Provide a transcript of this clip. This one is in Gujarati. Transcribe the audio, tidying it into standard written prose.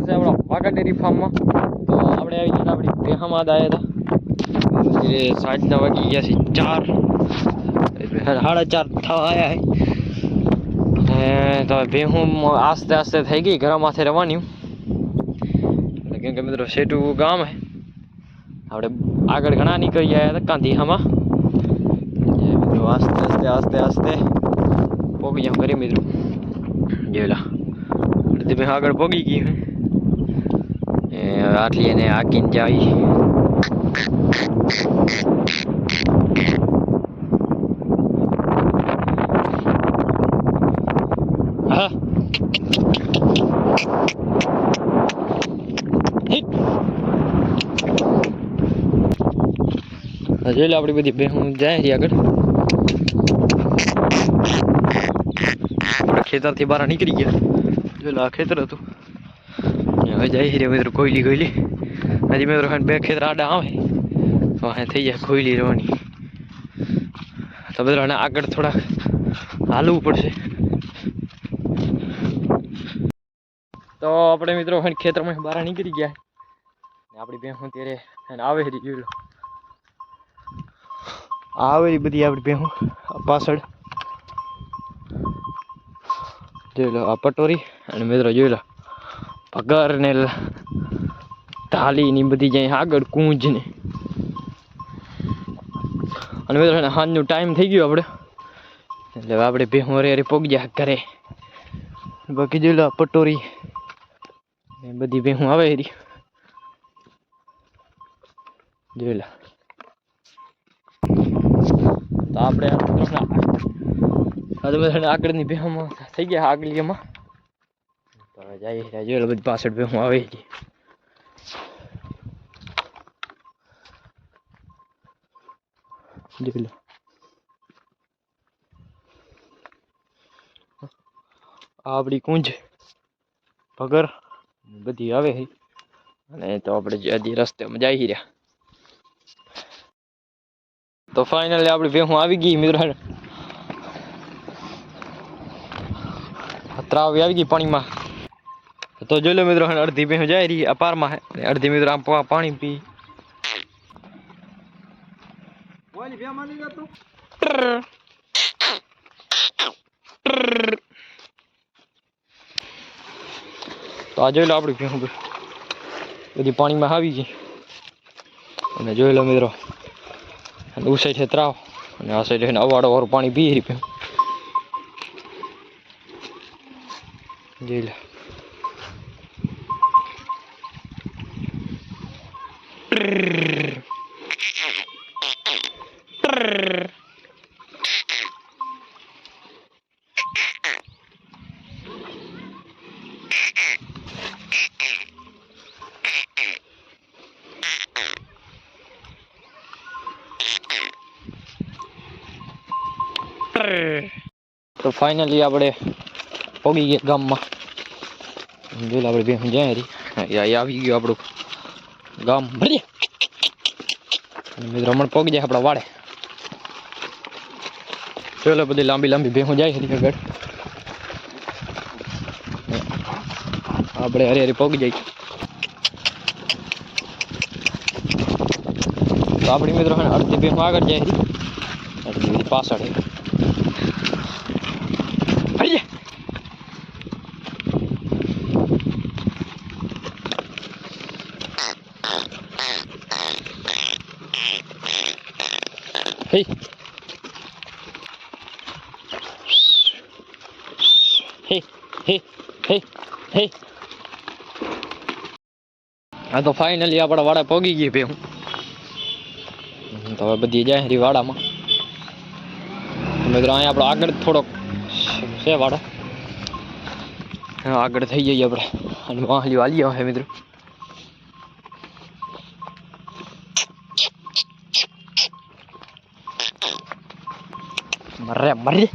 છે આપણા વાઘા ડેરી ફાર્મમાં. તો આપણે આવી ગયા આપણી બેહામાં આવ્યા હતા. એ સાંજના વાગી ગયા છે 4, 4:30 થવા આવ્યા છે. તો ભેહું આસ્તે આસ્તે થઈ ગઈ ઘર માથે રવાની. કેમ કે મિત્રો સેટું ગામ હે, આપણે આગળ ઘણા નીકળી ગયા હતા કાંધીહામાં. મિત્રો આસ્તે આસ્તે આસ્તે આસ્તે પોગી જાવ કરી મિત્રો. જેલા અડધી ભેહ આગળ પોગી ગઈ હે, આટલી એને આકીને જાય. હા જોઈ લો આપણી બધી ભેહું જાય છે આગળ. ખેતરથી બહાર નીકળી ગયા. જોઈ લો આ ખેતર હતું, હવે જાય છે મિત્રો કોયલી કોયલી. હજી મિત્રો 2 ખેતર આડા આવે તો અહીં થઈ જાય કોયલી રવાની. તો મિત્રો આગળ થોડા હાલવું પડશે. તો આપણે મિત્રો ખેતરમાં બહાર નીકળી ગયા. આપણી ભેહું ત્યારે આવે છે. જોઈ લો આવે બધી આપણી ભેહું પાછળ. જોઈ લો આ પટોરી અને મિત્રો જોઈ લો પગર ને ઢાલી ની બધી જાય આગળ કૂંજ ને. અને મિત્રો સાંજનો ટાઈમ થઈ ગયો આપણે, એટલે આપણે ભેહું રે પોગી ગયા ઘરે. બાકી જોઈ લો પટોરી એ બધી ભેહું આવે રહી. જોઈ લો તો આપણે આગળની ભેહુંમાં થઈ ગયા આગળીમાં. તો જાય જોઈ લો બધી પાછળ ભેહું આવે છે. જોઈ લો આપણી કુંજ ભગર બધી આવે છે. અને તો આપણે હજી રસ્તેમાં જઈ રહ્યા. તો ફાઇનલી આપણી ભેહું આવી ગઈ મિત્રો. ત્રાવી આવી ગઈ પાણીમાં. તો જોઈ લો મિત્રો અડધી ભેહું જાય રહી અપારમાં, અડધી મિત્રો આમ પાણી પી. તો આ જોઈ લો આપણી ભેહું બધી પાણીમાં આવી ગઈ. અને જોઈ લો મિત્રો ઉસે છે ત્રાવ, અને આ સાઈડ અવાડો વાળું પાણી પી રહી ભેહું. જોઈ લો તો ફાઇનલી આપણે પોગી ગયા ગામમાં. જોઈ લો આપણે ભેહું જાય રહી. આવી ગયું આપણું ગામ ભરી. મિત્રો હમણાં પોગી જાય આપણા વાડે. જોઈ લો બધી લાંબી લાંબી ભેહું જાય છે આગળ. આપણે હરી પોગી જાય. તો આપણી મિત્રો અડધી ભેહું આગળ જાય રહી, અડધી બધી પાછળ. Hey. Hey, hey, hey, hey. હા તો ફાઇનલી આપણા વાડા પોગી ગઈ ભેહું. તો હવે બધી જાય હરી વાડામાં. મિત્રો અહીંયા આપણો આગળ થોડોક છે વાડો, આગળ થઈ જઈએ આપણે. અને વાહલી વાલી આવે મિત્રો. મરે મરે